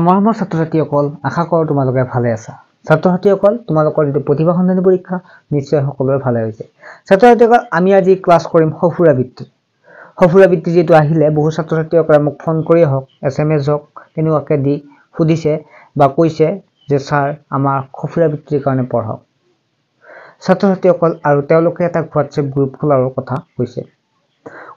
মৰমৰ ছাত্ৰ-ছাত্ৰীসকল, আশা কৰোঁ তোমালোকে ভালে আছা। ছাত্ৰ-ছাত্ৰীসকল, তোমালোকৰ যিটো প্ৰতিভা সন্ধানী পৰীক্ষা নিশ্চয় সকলোৰে ভালে হৈছে। ছাত্ৰ-ছাত্ৰীসকল, আমি আজি ক্লাছ কৰিম সঁফুৰা বৃত্তি। সঁফুৰা বৃত্তি যিটো আহিলে বহু ছাত্ৰ-ছাত্ৰীসকলে মোক ফোন কৰি হওক, SMS হওক, তেনেকুৱাকৈ দি সুধিছে বা কৈছে যে ছাৰ আমাৰ সঁফুৰা বৃত্তিৰ কাৰণে পঢ়াওক। ছাত্ৰ-ছাত্ৰীসকল আৰু তেওঁলোকে এটা হোৱাটছএপ গ্ৰুপ খোলাৰ কথা কৈছে।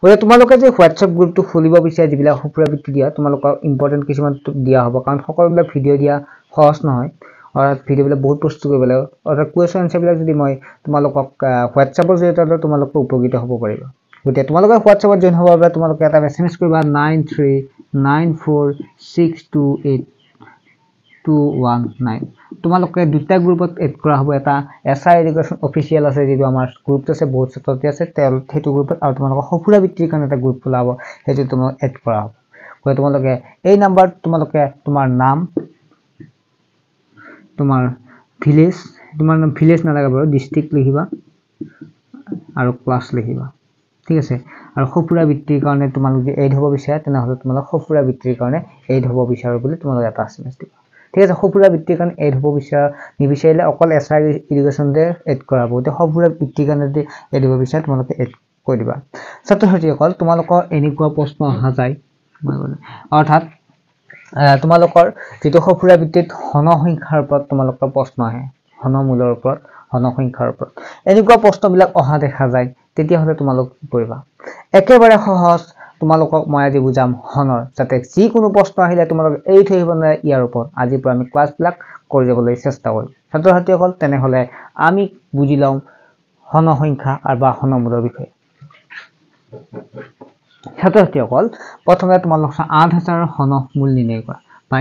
গতিকে তোমালোকে যে হোৱাটছএপ গ্ৰুপটো খুলিব বিচাৰে, যিবিলাক সঁফুৰা বৃত্তি দিয়া, তোমালোকক ইম্পৰ্টেণ্ট কিছুমান দিয়া হ'ব, কাৰণ সকলোবিলাক ভিডিঅ' দিয়া সহজ নহয়। অৰ্থাৎ ভিডিঅ'বিলাক বহুত প্ৰস্তুত কৰিব লাগিব। অৰ্থাৎ কুৱেশ্যন এনচাৰবিলাক যদি মই তোমালোকক হোৱাটছএপৰ জৰিয়তে তোমালোকে উপকৃত হ'ব পাৰিবা। গতিকে তোমালোকে হোৱাটছএপত জইন হ'বৰ বাবে তোমালোকে এটা SMS কৰিবা 9394628219। তোমালোকে দুটা গ্ৰুপত এড কৰা হ'ব। এটা SI এডুকেশ্যন অফিচিয়েল আছে, যিটো আমাৰ গ্ৰুপটো আছে, বহুত ছাত্ৰী আছে, সেইটো গ্ৰুপত, আৰু তোমালোকৰ সঁফুৰা বৃত্তিৰ কাৰণে এটা গ্ৰুপ খোলা হ'ব, সেইটো তোমালোক এড কৰা হ'ব। গতিকে তোমালোকে এই নাম্বাৰত তোমালোকে তোমাৰ নাম, তোমাৰ ভিলেজ নালাগে বাৰু, ডিষ্ট্ৰিক্ট লিখিবা আৰু ক্লাছ লিখিবা, ঠিক আছে। আৰু সঁফুৰা বৃত্তিৰ কাৰণে তোমালোক যদি এড হ'ব বিচাৰে, তেনেহ'লে তোমালোক সঁফুৰা বৃত্তিৰ কাৰণে এড হ'ব বিচাৰো বুলি তোমালোকে এটা SMS দিবা, ঠিক আছে। সঁফুৰা বৃত্তিৰ কাৰণে এড হ'ব নিবিচাৰিলে অকল SI এডুকেশ্যনতে এড কৰা হ'ব। গতিকে সঁফুৰা বৃত্তিৰ কাৰণে যদি এড হ'ব বিচাৰে, তোমালোকে এড কৰি দিবা। ছাত্ৰ-ছাত্ৰীসকল, তোমালোকৰ এনেকুৱা প্ৰশ্ন অহা যায়, অৰ্থাৎ তোমালোকৰ যিটো সঁফুৰা বৃত্তিত ঘনসংখ্যাৰ ওপৰত তোমালোকৰ প্ৰশ্ন আহে, ঘনমূলৰ ওপৰত, ঘনসংখ্যাৰ ওপৰত এনেকুৱা প্ৰশ্নবিলাক অহা দেখা যায়, তেতিয়াহ'লে তোমালোক কি কৰিবা? একেবাৰে সহজ, তোমালোকক মই আজি বুজাম ঘনৰ, যাতে যিকোনো প্ৰশ্ন আহিলে তোমালোক এৰি থৈ আহিব নোৱাৰে ইয়াৰ ওপৰত। আজিৰ পৰা আমি ক্লাছবিলাক কৰি যাবলৈ চেষ্টা কৰিম। ছাত্ৰ-ছাত্ৰীসকল, তেনেহ'লে আমি বুজি লওঁ ঘনসংখ্যা বা ঘনমূলৰ বিষয়ে। ছাত্ৰ-ছাত্ৰীসকল, প্ৰথমে তোমালোক 8000ৰ ঘনমূল নিৰ্ণয় কৰা, বা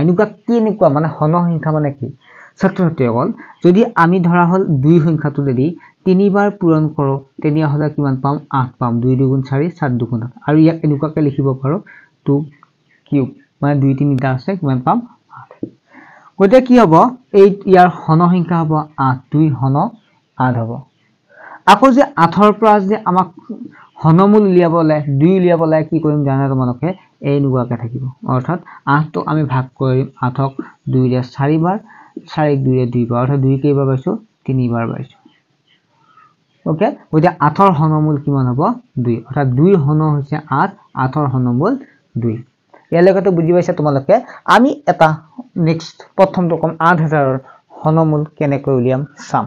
কেনেকুৱা মানে ঘনসংখ্যা মানে কি? ছাত্ৰ-ছাত্ৰীসকল, যদি আমি ধৰা হ'ল 2 সংখ্যাটো যদি 3 বাৰ পূৰণ কৰোঁ, তেনেহ'লে কিমান পাম? 8 পাম। 2 × 2 = 4, 4 × 2 = 8। আৰু ইয়াক এনেকুৱাকৈ লিখিব পাৰোঁ 2 কিউব, মানে 2 3টা আছে, কিমান পাম? 8। গতিকে কি হ'ব? ইয়াৰ ঘনসংখ্যা হ'ব 8, 2 ঘন 8 হ'ব। আকৌ যে 8ৰ পৰা যে আমাক ঘনমূল উলিয়াবলৈ 2 উলিয়াবলৈ কি কৰিম জানা তোমালোকে? এনেকুৱাকৈ থাকিব। অৰ্থাৎ 8ক আমি ভাগ কৰিম, 8ক 2 ৰে 4 বাৰ, 4ক 2 ৰে 2 বাৰ, অৰ্থাৎ 2 কেইবাৰ পাইছোঁ? 3 বাৰ পাইছোঁ। ওকে, গতিকে 8ৰ ঘনমূল কিমান হ'ব? 2। অৰ্থাৎ 2 ঘন হৈছে 8, 8ৰ ঘনমূল 2। ইয়ালৈকে বুজি পাইছা তোমালোকে? আমি এটা নেক্সট প্ৰথমটো ক'ম 8000ৰ ঘনমূল কেনেকৈ উলিয়াম চাম।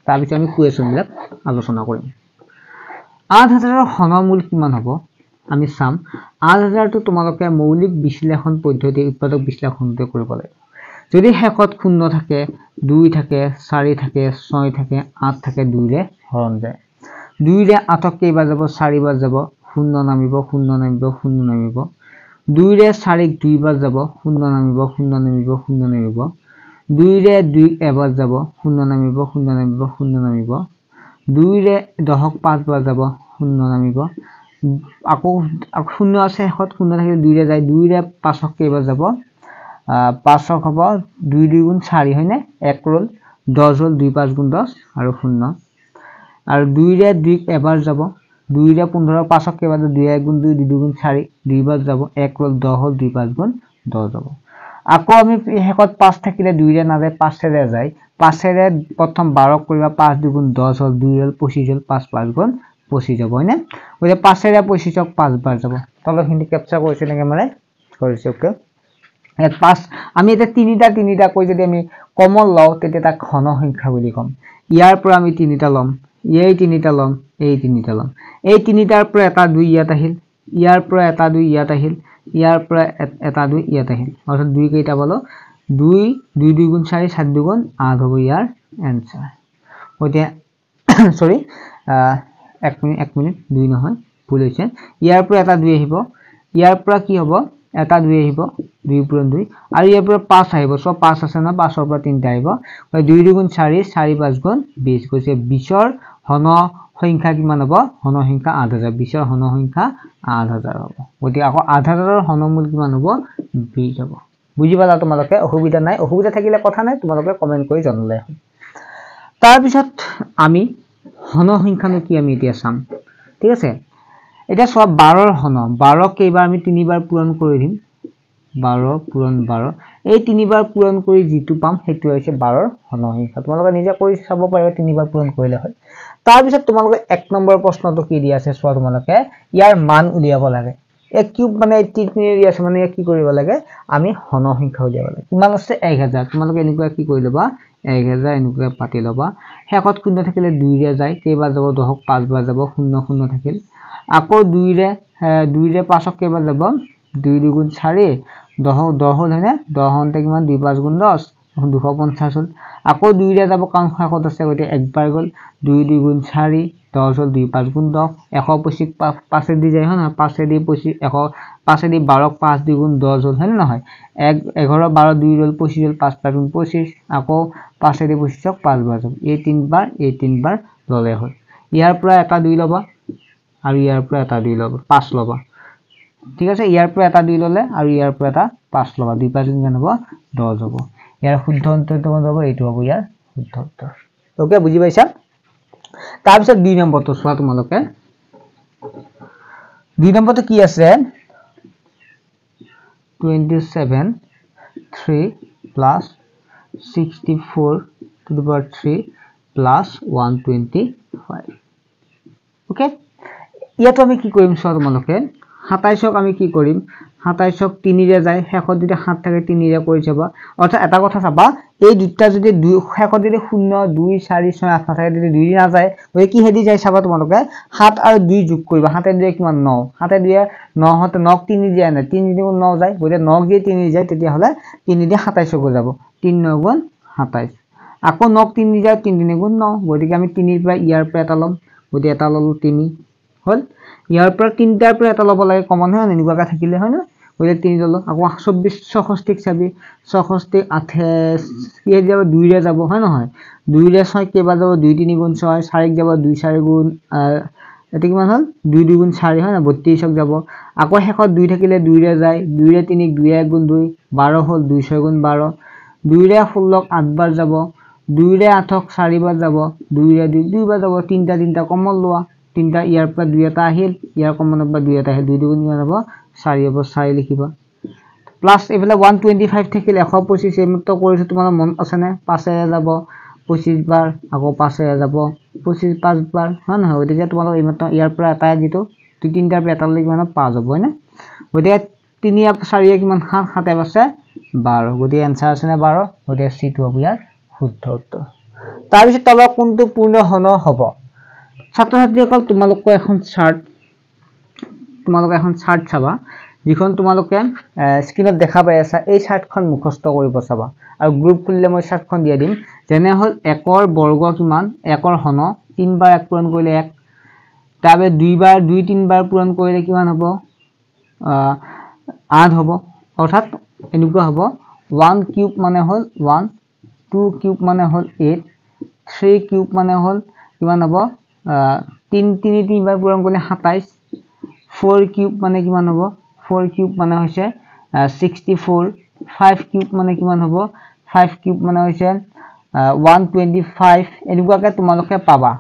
তাৰপিছত আমি কুৱেশ্যনবিলাক আলোচনা কৰিম। 8000ৰ ঘনমূল কিমান হ'ব আমি চাম। 8000টো তোমালোকে মৌলিক বিশ্লেষণ পদ্ধতি, উৎপাদক বিশ্লেষণতে কৰিব লাগিব। যদি শেষত 0 থাকে, 2 থাকে, 4 থাকে, 6 থাকে, 8 থাকে, 2 ৰে হৰণ যায়। 2 ৰে 8ক কেইবাৰ যাব? 4 বাৰ যাব, 0 নামিব, 0 নামিব, 0 নামিব। 2 ৰে 4ক 2 বাৰ যাব, 0 নামিব, 0 নামিব, 0 নামিব। 2 ৰে 2 এবাৰ যাব, 0 নামিব, 0 নামিব, 0 নামিব। 2 ৰে 10ক 5 বাৰ যাব, 0 নামিব। আকৌ 0 আছে শেষত, 0 থাকিলে 2 ৰে যায়, 2 ৰে 5ক কেইবাৰ যাব? 5ক হ'ব 2 2 × 4 হয়নে? 1 ৰ'ল, 10 হ'ল, 2 5 × 10 আৰু 0। আৰু 2 ৰে 2 এবাৰ যাব, 2 ৰে 15, 5ক কেইবাৰ যাব? 2 1 × 2, 2 2 × 4, 2 বাৰ যাব, 1 ৰ'ল, 10 হ'ল, 2 5 × 10 যাব। আকৌ আমি শেষত 5 থাকিলে 2 ৰে নাযায়, 5 ৰে যায়। 5 ৰে প্ৰথম 12ক কৰিবা, 5 2 × 10 হ'ল, 2 হ'ল, 25 হ'ল, 5 5 × 25 যাব, হয়নে? গতিকে 5 ৰে 25ক 5 বাৰ যাব। তলৰখিনি কেপচাৰ কৰিছে নেকি মানে? কৰিছে, ওকে। আমি এতিয়া তিনিটা কৈ যদি আমি কমন লওঁ, তেতিয়া তাক ঘনসংখ্যা বুলি ক'ম। ইয়াৰ পৰা আমি 3টা ল'ম, এই 3টা ল'ম, এই 3টা ল'ম। এই 3টাৰ পৰা এটা 2 ইয়াত আহিল, ইয়াৰ পৰা এটা 2 ইয়াত আহিল, ইয়াৰ পৰা এটা 2 ইয়াত আহিল। অৰ্থাৎ 2 কেইটা পালো? 2 2 2 × 4, 4 2 × 8 হ'ব ইয়াৰ এনসাৰ। গতিকে সৰি 1 মিনিট 2 নহয়, ভুল হৈছে। ইয়াৰ পৰা এটা 2 আহিব, ইয়াৰ পৰা কি হ'ব? এটা 2 আহিব, 2 পূৰণ 2, আৰু ইয়াৰ পৰা 5 আহিব। সব 5 আছে না, 5ৰ পৰা 3টা আহিব। 2 2 × 4, 4 5 × 20। কৈছে 20ৰ ঘনসংখ্যা কিমান হ'ব? ঘনসংখ্যা 8000। 20ৰ ঘনসংখ্যা 8000 হ'ব। গতিকে আকৌ 8000ৰ ঘনমূল কিমান হ'ব? 20 হ'ব। বুজি পালা তোমালোকে? অসুবিধা নাই? অসুবিধা থাকিলে কথা নাই, তোমালোকে কমেন্ট কৰি জনালে হ'ল। তাৰপিছত আমি ঘনসংখ্যানো কি আমি এতিয়া চাম, ঠিক আছে। এতিয়া চোৱা 12ৰ ঘন, 12ক কেইবাৰ আমি 3 বাৰ পূৰণ কৰি দিম। 12 পূৰণ 12 এই তিনিবাৰ পূৰণ কৰি যেটো পাম হেতু হৈছে 12 ঘন সংখ্যা তোমালোকে নিজে কৰি চাব পাৰিবা তিনিবাৰ পূৰণ কৰিলে হয় তাৰ পিছত তোমালোকে 1 নম্বৰ প্ৰশ্নটো কি দিয়া আছে চোৱা তোমালোকে ইয়াৰ মান উলিয়াব লাগে এক কিউব মানে 83 দি আছে মানে কি কৰিব লাগে আমি ঘন সংখ্যা উলিয়াব লাগে কিমান আছে 1000 তোমালোকে এনেকুৱা কি কৰি লবা 1000 এনেকুৱা পাতি লবা হেকত শূন্য থাকিলে 2 ৰে যায় কেইবাৰ যাব 10ক 5 বাৰ যাব 0 0 থাকিল আকৌ 2 ৰে 5ক কেইবাৰ যাব 2 2 গুণ 4 10 হল হয়নে 10 হনতে কিমান 2 5 গুণ 10 250 হল আকৌ 2 ৰে যাব কাম হেকত আছে গতে একবাৰ গল 2 2 গুণ 4 10 হল 2 5 গুণ 10 125 5 দি যায় হয় না 5 দি 25 5 দি 12ক 5 2 গুণ 10 হল হয় নহয় 11 12 2 হল 25 হল 5 5 গুণ 25 আকৌ 5 দি 25ক 5 বাৰ যাব এই তিনবাৰ ললে হল ইয়াৰ পৰা এটা 2 লবা আৰু ইয়াৰ পৰা এটা 2 লবা 5 লবা ঠিক আছে ইয়াৰ পৰা এটা 2 ললে আৰু ইয়াৰ পৰা এটা 5 লবা 2 5 কিমান হ'ব 10 হ'ব ইয়াৰ শুদ্ধ উত্তৰটো হ'ব এইটো হ'ব ইয়াৰ শুদ্ধ উত্তৰ ওকে বুজি পাইছা তাৰ পিছত 2 নম্বৰটো চোৱা তোমালোকে 2 নম্বৰটো কি আছে 27 3 plus 64 to the power 3 plus 125 okay ইয়াতো আমি কি কৰিম চোৱা তোমালোকে 27ক আমি কি কৰিম 27ক 3 ৰে যায় হেকত যদি 7 থাকে 3 ৰে কৰি যাবা অৰ্থাৎ এটা কথা চাবা এই দুটা যদি হেকত যদি 0 2 4 6 8 থাকে যদি 2 না যায় ওই কি হেদি যায় চাবা তোমালোকে 7 আৰু 2 যোগ কৰিবা 7 এ 2 কিমান 9 7 এ 2 9 হতে 9 3 দিয়া না 3 যদি 9 যায় ওই 9 দিয়ে 3 যায় তেতিয়া হলে 3 দিয়ে 27 হৈ যাব 3 9 গুণ 27 আকৌ 9 3 যায় 3 3 গুণ 9 গতিকে আমি 3 ৰ পৰা ইয়াৰ পৰা এটা লম গতি এটা ললো 3 হল ইয়াৰ পৰা 3টাৰ পৰা এটা লব লাগে কমন হয় এনেকুৱাকা থাকিলে হয় না ওই 3 ললো আকৌ 24 66 চাবি 66 28 কি যাব 2 ৰে যাব হয় নহয় 2 ৰে 6 কেবা যাব 2 3 গুণ 6 4 যাব 2 4 গুণ এতে কিমান হল 2 2 গুণ 4 হয় না 32ক যাব আকৌ হেকত 2 থাকিলে 2 ৰে যায় 2 ৰে 3 2 1 গুণ 2 12 হল 2 6 গুণ 12 2 ৰে 16ক 8 বাৰ যাব 2 ৰে 8ক 4 বাৰ যাব 2 ৰে 2 বাৰ যাব 3টা কমন লোৱা 3টা ইয়াৰ পৰা 2 এটা আহিল ইয়াৰ কমনৰ পৰা 2 এটা আহিল 2 2 গুণ কিমান হ'ব 4 হ'ব 4 লিখিবা প্লাস এফালে 125 থাকিল 125 এমত কৰিছো তোমাৰ মন আছে নে 5 এ যাব 25 বাৰ আকৌ 5 এ যাব 25 5 বাৰ হয় না ওদিকে তোমালোক এমত ইয়াৰ পৰা এটা দিটো 3টাৰ পৰা এটা লৈ কিমান 5 হ'ব হয় না ওদিকে 3 4 কিমান 7 7 আছে 12 গতি आंसर আছে না 12 গতি সি2 হ'ব ইয়াৰ শুদ্ধ উত্তৰ তাৰ পিছত তলৰ কোনটো পূৰ্ণ ঘন হ'ব ছাত্ৰ ছাত্ৰীসকল তোমালোক এখন চাৰ্ট চাবা যিখন তোমালোকে স্ক্ৰিনত দেখা পাই আছা এই চাৰ্টখন মুখস্থ কৰিব চাবা আৰু গ্ৰুপ খুলিলে মই চাৰ্টখন দিয়া দিম যেনে হল 1ৰ বৰ্গ কিমান 1ৰ ঘন 3 বাৰ 1 পূৰণ কৰিলে 1 তাবে 2 বাৰ 2 3 বাৰ পূৰণ কৰিলে কিমান হ'ব 8 হ'ব অৰ্থাৎ এনেকুৱা হ'ব 1 কিউব মানে হল 1 2 কিউব মানে হল 8 3 কিউব মানে হল কিমান হ'ব 3 3 3 বাৰ পূৰণ কৰিলে 27 4 কিউব মানে কিমান হ'ব 4 কিউব মানে হৈছে 64 5 কিউব মানে কিমান হ'ব 5 কিউব মানে হৈছে 125 এনেকুৱাকে তোমালোকে পাবা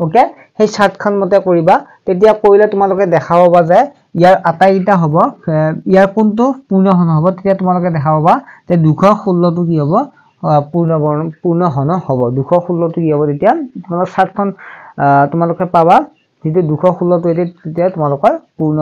ওকে সেই চাৰ্টখন মতে কৰিবা তেতিয়া কৰিলে তোমালোকে দেখা পাবা যে ইয়াৰ আটাইটা হ'ব ইয়াৰ কোনটো পূৰ্ণ ঘন হ'ব তেতিয়া তোমালোকে দেখা পাবা যে 216 টো কি হ'ব পূৰ্ণ ঘন হ'ব 216 টো কি হ'ব তেতিয়া তোমালোক চাৰ্টখন তোমালোকে পাবা যেটো 216 টো তেতিয়া তোমালোকৰ পূৰ্ণ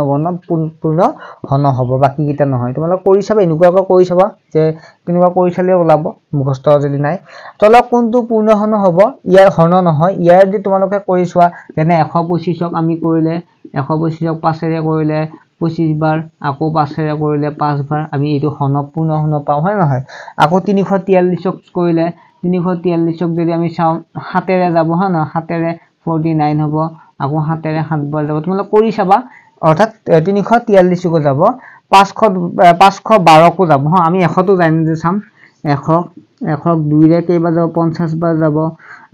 ঘন হ'ব বাকি কিটা নহয় তোমালোক কৰি চাবা এনেকুৱাকৈ কৰি চাবা যে তেনেকুৱা কৰি চালে ওলাব মুখস্থ যদি নাই তলক কোনটো পূৰ্ণ ঘন হ'ব ইয়াৰ ঘন নহয় ইয়াৰ যদি তোমালোকে কৰি চোৱা যেনে 125ক আমি কৰিলে 125ক 5 ৰে কৰিলে 25 বাৰ আকৌ 5 ৰে কৰিলে 5 বাৰ আমি এইটো ঘন পূৰ্ণ ঘন পাও হয় নহয় আকৌ 343ক কৰিলে 343ক যদি আমি চাও 7 ৰে যাব হয় না 7 ৰে 49 হ'ব আকৌ 7 ৰে 7 বাৰ যাব তোমালোক কৰি চাবা অৰ্থাৎ 343 কো যাব 512 কো যাব হা আমি 100 তো জানি যে চাম 100 2 ৰে কেইবাৰ যাব 50 বাৰ যাব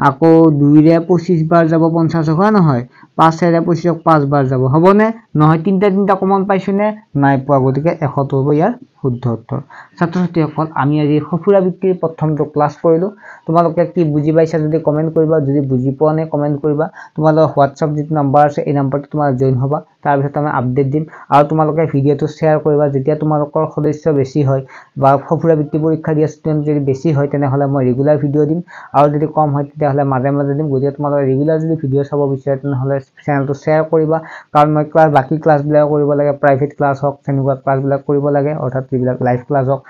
আকৌ 2 ৰে 25 বাৰ যাব 50 হয় নহয় 5 ৰে 25ক 5 বাৰ যাব হবনে নহয় 3টা কমন পাইছো নে নাই পোৱা গতিকে 100 তো হ'ব ইয়াৰ শুদ্ধ উত্তৰ ছাত্ৰ ছাত্ৰীসকল আমি আজি সঁফুৰা বৃত্তিৰ প্ৰথমটো ক্লাছ কৰিলোঁ তোমালোকে কি বুজি পাইছা যদি কমেন্ট কৰিবা যদি বুজি পোৱা নাই কমেন্ট কৰিবা তোমালোকৰ হোৱাটছআপ যিটো নাম্বাৰ আছে এই নাম্বাৰটো তোমাৰ জয়েন হ'বা তাৰ পিছত আমি আপডেট দিম আৰু তোমালোকে ভিডিঅ'টো শ্বেয়াৰ কৰিবা যেতিয়া তোমালোকৰ সদস্য বেছি হয় বা সঁফুৰা বৃত্তি পৰীক্ষা দিয়া ষ্টুডেণ্ট যদি বেছি হয় তেনেহ'লে মই ৰেগুলাৰ ভিডিঅ' দিম আৰু যদি কম হয় তেতিয়াহ'লে মাজে মাজে দিম গতিকে তোমালোকে ৰেগুলাৰ যদি ভিডিঅ' চাব বিচাৰে তেনেহ'লে চেনেলটো শ্বেয়াৰ কৰিবা কাৰণ মই বাকি ক্লাছবিলাক কৰিব লাগে প্ৰাইভেট ক্লাছ হওক তেনেকুৱা ক্লাছবিলাক কৰিব লাগে অৰ্থাৎ যিবিলাক লাইভ ক্লাছ হওক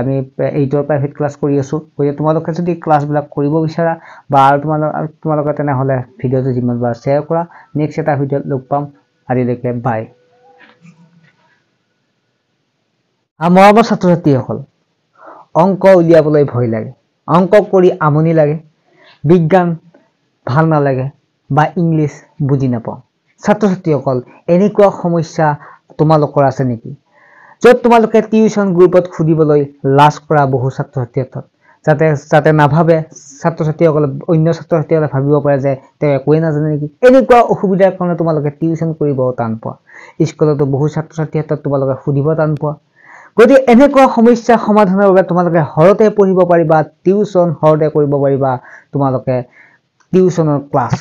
আমি 8ৰ প্ৰাইভেট ক্লাছ কৰি আছোঁ গতিকে তোমালোকে যদি ক্লাছবিলাক কৰিব বিচাৰা বা আৰু তোমালোকে তেনেহ'লে ভিডিঅ'টো যিমান বাৰ শ্বেয়াৰ কৰা নেক্সট এটা ভিডিঅ'ত লগ পাম আজিলৈকে বাই মৰমৰ ছাত্ৰ ছাত্ৰীসকল অংক উলিয়াবলৈ ভয় লাগে অংক কৰি আমনি লাগে বিজ্ঞান ভাল নালাগে বা ইংলিছ বুজি নাপাওঁ ছাত্ৰ ছাত্ৰীসকল এনেকুৱা সমস্যা তোমালোকৰ আছে নেকি য'ত তোমালোকে টিউচন গ্ৰুপত খুদিবলৈ লাজ কৰা বহু ছাত্ৰ ছাত্ৰীহঁতক যাতে নাভাবে ছাত্ৰ ছাত্ৰীসকলে অন্য ছাত্ৰ ছাত্ৰীসকলে ভাবিব পাৰে যে তেওঁ একোৱে নাজানে নেকি এনেকুৱা অসুবিধাৰ কাৰণে তোমালোকে টিউচন কৰিব টান পোৱা স্কুলতো বহু ছাত্ৰ ছাত্ৰীহঁতক তোমালোকে খুদিব টান পোৱা গতিকে এনেকুৱা সমস্যা সমাধানৰ বাবে তোমালোকে ঘৰতে পঢ়িব পাৰিবা টিউচন ঘৰতে কৰিব পাৰিবা তোমালোকে টিউচনৰ ক্লাছ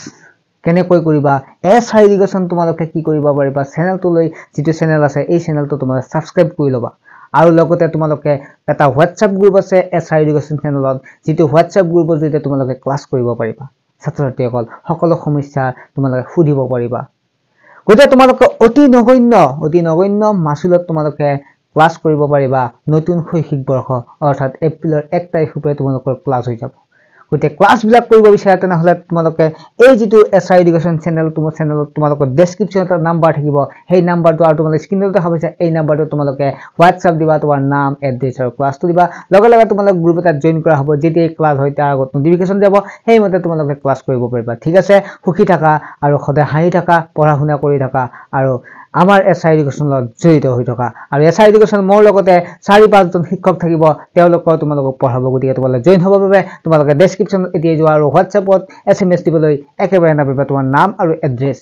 কেনেকৈ কৰিবা এছআই এডুকেশ্যন তোমালোকে কি কৰিব পাৰিবা চেনেলটোলৈ যিটো চেনেল আছে এই চেনেলটো তোমালোকে সাবস্ক্ৰাইব কৰি ল'বা আৰু লগতে তোমালোকে এটা হোৱাটছআপ গ্ৰুপ আছে এছআই এডুকেশ্যন চেনেলত যিটো হোৱাটছআপ গ্ৰুপৰ জৰিয়তে তোমালোকে ক্লাছ কৰিব পাৰিবা ছাত্ৰ ছাত্ৰীসকল সকলো সমস্যা তোমালোকে সুধিব পাৰিবা গতিকে তোমালোকে অতি নগণ্য মাচুলত তোমালোকে ক্লাছ কৰিব পাৰিবা নতুন শৈক্ষিক বৰ্ষ অৰ্থাৎ এপ্ৰিলৰ 1 তাৰিখৰ পৰা তোমালোকৰ ক্লাছ হৈ যাব গতিকে ক্লাছবিলাক কৰিব বিচাৰে তেনেহ'লে তোমালোকে এই যিটো এছআই এডুকেশ্যন চেনেল চেনেলত তোমালোকৰ ডেছক্ৰিপশ্যনত এটা নাম্বাৰ থাকিব সেই নাম্বাৰটো আৰু তোমালোকে স্ক্ৰীনত দেখা পাইছা এই নাম্বাৰটো তোমালোকে হোৱাটছআপ দিবা তোমাৰ নাম এড্ৰেছ আৰু ক্লাছটো দিবা লগে লগে তোমালোক গ্ৰুপ এটাত জয়েন কৰা হ'ব যেতিয়া ক্লাছ হয় তাৰ আগত নটিফিকেশ্যন যাব সেইমতে তোমালোকে ক্লাছ কৰিব পাৰিবা ঠিক আছে সুখী থাকা আৰু সদায় হাঁহি থাকা পঢ়া শুনা কৰি থাকা আৰু আমাৰ এছআই এডুকেশ্যনত জড়িত হৈ থকা আৰু এছআই এডুকেশ্যন মোৰ লগতে 4-5 জন শিক্ষক থাকিব তেওঁলোকক তোমালোকক পঢ়াব গতিকে তোমালোকে জয়েন হ'বৰ বাবে তোমালোকে ডেছক্ৰিপশ্যনত এতিয়া যোৱা আৰু হোৱাটছআপত SMS দিবলৈ একেবাৰে নাপাবা তোমাৰ নাম আৰু এড্ৰেছ